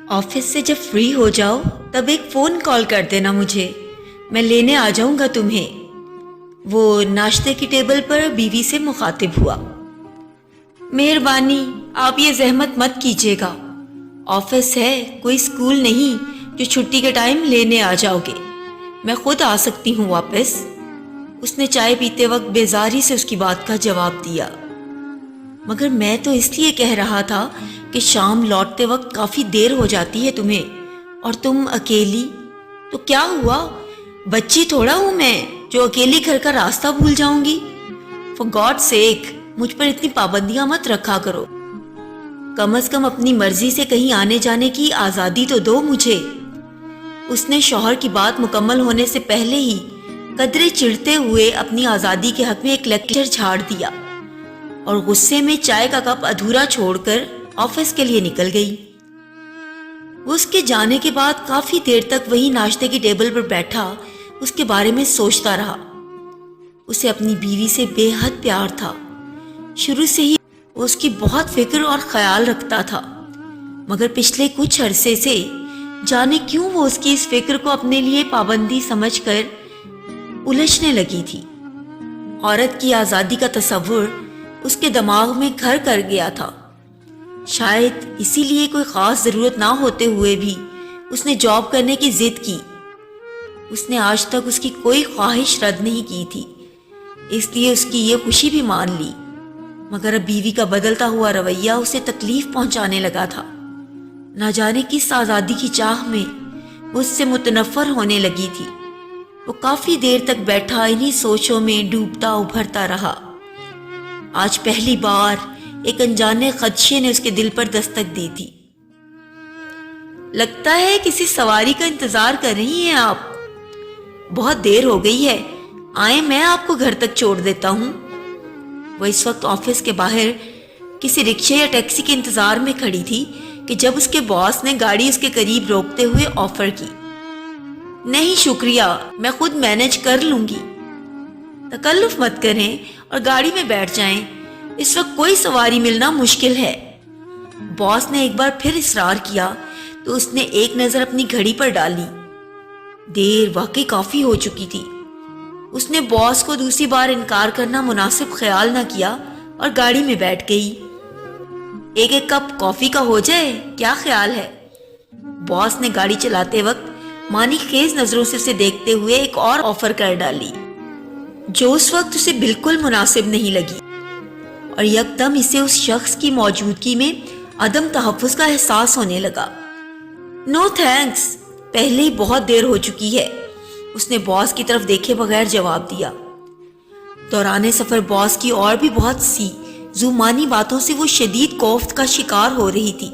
Office से जब free हो जाओ तब एक फ़ोन कॉल कर देना मुझे, मैं लेने आ जाऊंगा तुम्हें। वो नाश्ते की टेबल पर बीवी से मुखातिब हुआ। मेहरबानी, आप ये जहमत मत कीजिएगा। ऑफिस है, कोई स्कूल नहीं जो छुट्टी के टाइम लेने आ जाओगे। मैं खुद आ सकती हूँ वापस। उसने चाय पीते वक्त बेजारी से उसकी बात का जवाब दिया। मगर मैं तो इसलिए कह रहा था कि शाम लौटते वक्त काफ़ी देर हो जाती है तुम्हें, और तुम अकेली। तो क्या हुआ, बच्ची थोड़ा हूँ मैं जो अकेली घर का रास्ता भूल जाऊंगी। फॉर गॉड सेक, मुझ पर इतनी पाबंदियां मत रखा करो। कम से कम अपनी मर्जी से कहीं आने जाने की आज़ादी तो दो मुझे। उसने शौहर की बात मुकम्मल होने से पहले ही कदरे चिढ़ते हुए अपनी आज़ादी के हक में एक लेक्चर झाड़ दिया और गुस्से में चाय का कप अधूरा छोड़कर ऑफिस के लिए निकल गई। वो उसके जाने के बाद काफी देर तक वही नाश्ते की टेबल पर बैठा उसके बारे में सोचता रहा। उसे अपनी बीवी से बेहद प्यार था। शुरू से ही वो उसकी बहुत फिक्र और ख्याल रखता था, मगर पिछले कुछ अरसे से जाने क्यों वो उसकी इस फिक्र को अपने लिए पाबंदी समझकर उलझने लगी थी। औरत की आज़ादी का तस्वुर उसके दिमाग में घर कर गया था। शायद इसीलिए कोई ख़ास ज़रूरत ना होते हुए भी उसने जॉब करने की ज़िद की। उसने आज तक उसकी कोई ख्वाहिश रद्द नहीं की थी, इसलिए उसकी ये खुशी भी मान ली। मगर अब बीवी का बदलता हुआ रवैया उसे तकलीफ पहुंचाने लगा था। ना जाने किस आज़ादी की चाह में वो उससे मुतनफ़र होने लगी थी। वो काफ़ी देर तक बैठा इन्हीं सोचों में डूबता उभरता रहा। आज पहली बार एक अनजाने खदशे ने उसके दिल पर दस्तक दी थी। लगता है किसी सवारी का इंतजार कर रही हैं आप। बहुत देर हो गई है, आए मैं आपको घर तक छोड़ देता हूँ। वह इस वक्त ऑफिस के बाहर किसी रिक्शे या टैक्सी के इंतजार में खड़ी थी कि जब उसके बॉस ने गाड़ी उसके करीब रोकते हुए ऑफर की। नहीं शुक्रिया, मैं खुद मैनेज कर लूंगी। तकल्लुफ मत करें और गाड़ी में बैठ जाएं, इस वक्त कोई सवारी मिलना मुश्किल है। बॉस ने एक बार फिर इसरार किया तो उसने एक नजर अपनी घड़ी पर डाली। देर वाकई काफी हो चुकी थी। उसने बॉस को दूसरी बार इनकार करना मुनासिब ख्याल न किया और गाड़ी में बैठ गई। एक एक कप कॉफी का हो जाए, क्या ख्याल है? बॉस ने गाड़ी चलाते वक्त मानी खेज नजरों से उसे देखते हुए एक और ऑफर कर डाली जो उस वक्त उसे बिल्कुल मुनासिब नहीं लगी, और यकदम इसे उस शख्स की मौजूदगी में अदम तहफ़्फ़ुज़ का एहसास होने लगा। नो थैंक्स, पहले ही बहुत देर हो चुकी है, उसने बॉस की तरफ देखे बगैर जवाब दिया। दौरान सफर बॉस की और भी बहुत सी जुबानी बातों से वो शदीद खौफ का शिकार हो रही थी,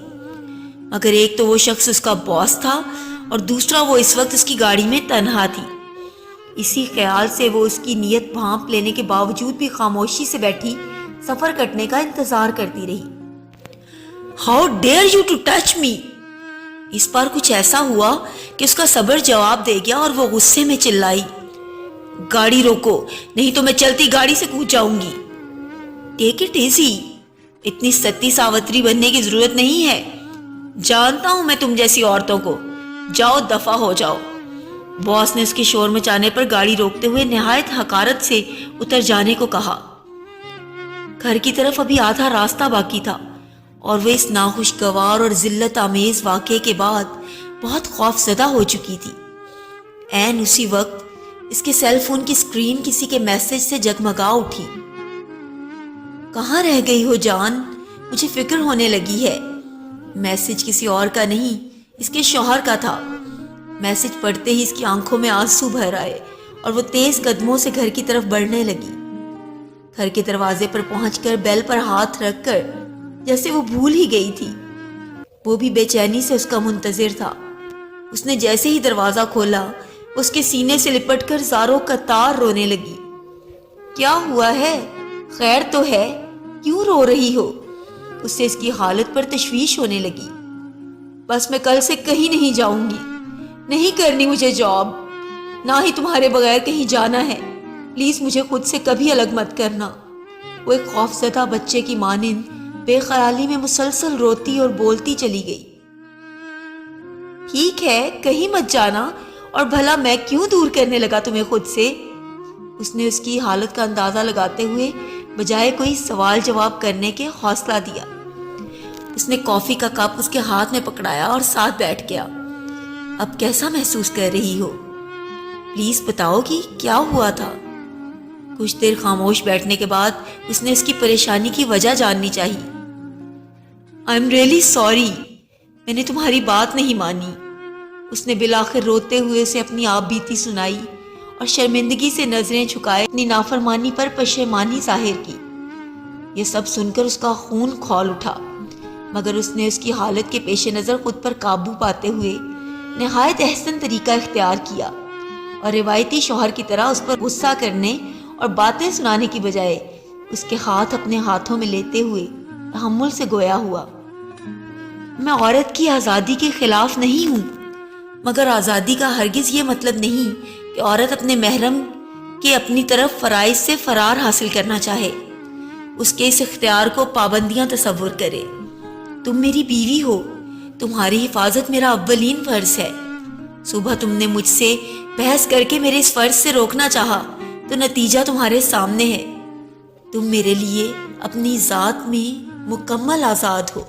मगर एक तो वो शख्स उसका बॉस था और दूसरा वो इस वक्त उसकी गाड़ी में तन्हा थी। इसी ख्याल से वो उसकी नीयत भांप लेने के बावजूद भी खामोशी से बैठी सफर कटने का इंतजार करती रही। How dare you to touch me. इस बार कुछ ऐसा हुआ कि उसका सब्र जवाब दे गया और वो गुस्से में चिल्लाई, गाड़ी रोको नहीं तो मैं चलती गाड़ी से कूद जाऊंगी। टेक इट इजी, इतनी सती सावत्री बनने की जरूरत नहीं है। जानता हूं मैं तुम जैसी औरतों को, जाओ दफा हो जाओ। बॉस ने उसके शोर मचाने पर गाड़ी रोकते हुए निहायत हकारत से उतर जाने को कहा। घर की तरफ अभी आधा रास्ता बाकी था और वह इस नाखुशगवार और जिल्लत आमेज वाक़े के बाद बहुत खौफजदा हो चुकी थी। ऐन उसी वक्त इसके सेल फोन की स्क्रीन किसी के मैसेज से जगमगा उठी। कहाँ रह गई हो जान, मुझे फिक्र होने लगी है। मैसेज किसी और का नहीं, इसके शौहर का था। मैसेज पढ़ते ही इसकी आंखों में आंसू भर आए और वो तेज कदमों से घर की तरफ बढ़ने लगी। घर के दरवाजे पर पहुंचकर बेल पर हाथ रखकर जैसे वो भूल ही गई थी। वो भी बेचैनी से उसका मुंतजिर था। उसने जैसे ही दरवाजा खोला उसके सीने से लिपटकर ज़ारों कतार रोने लगी। क्या हुआ है, खैर तो है, क्यों रो रही हो? उससे इसकी हालत पर तशवीश होने लगी। बस मैं कल से कहीं नहीं जाऊंगी, नहीं करनी मुझे जॉब, ना ही तुम्हारे बगैर कहीं जाना है। प्लीज मुझे खुद से कभी अलग मत करना। वो एक खौफजदा बच्चे की मानिंद बेख्याली में मुसलसल रोती और बोलती चली गई। ٹھیک ہے، کہیں مت جانا، اور بھلا میں کیوں دور کرنے لگا تمہیں خود سے؟ اس نے اس کی حالت کا اندازہ لگاتے ہوئے بجائے کوئی سوال جواب کرنے کے حوصلہ دیا۔ اس نے کافی کا کپ اس کے ہاتھ میں پکڑایا اور ساتھ بیٹھ گیا۔ اب کیسا محسوس کر رہی ہو؟ پلیز بتاؤ گی کیا ہوا تھا؟ کچھ دیر خاموش بیٹھنے کے بعد اس نے اس کی پریشانی کی وجہ جاننی چاہی۔ آئی ایم ریئلی سوری، میں نے تمہاری بات نہیں مانی۔ اس نے بالآخر روتے ہوئے اسے اپنی آپ بیتی سنائی اور شرمندگی سے نظریں جھکائے اپنی نافرمانی پر پشیمانی ظاہر کی۔ یہ سب سن کر اس کا خون کھول اٹھا، مگر اس نے اس کی حالت کے پیش نظر خود پر قابو پاتے ہوئے نہایت احسن طریقہ اختیار کیا اور روایتی شوہر کی طرح اس پر غصہ کرنے اور باتیں سنانے کی بجائے اس کے ہاتھ اپنے ہاتھوں میں لیتے ہوئے تحمل سے گویا ہوا۔ میں عورت کی آزادی کے خلاف نہیں ہوں، مگر آزادی کا ہرگز یہ مطلب نہیں کہ عورت اپنے محرم کے اپنی طرف فرائض سے فرار حاصل کرنا چاہے، اس کے اس اختیار کو پابندیاں تصور کرے۔ تم میری بیوی ہو، تمہاری حفاظت میرا اولین فرض ہے۔ صبح تم نے مجھ سے بحث کر کے میرے اس فرض سے روکنا چاہا تو نتیجہ تمہارے سامنے ہے۔ تم میرے لیے اپنی ذات میں مکمل آزاد ہو۔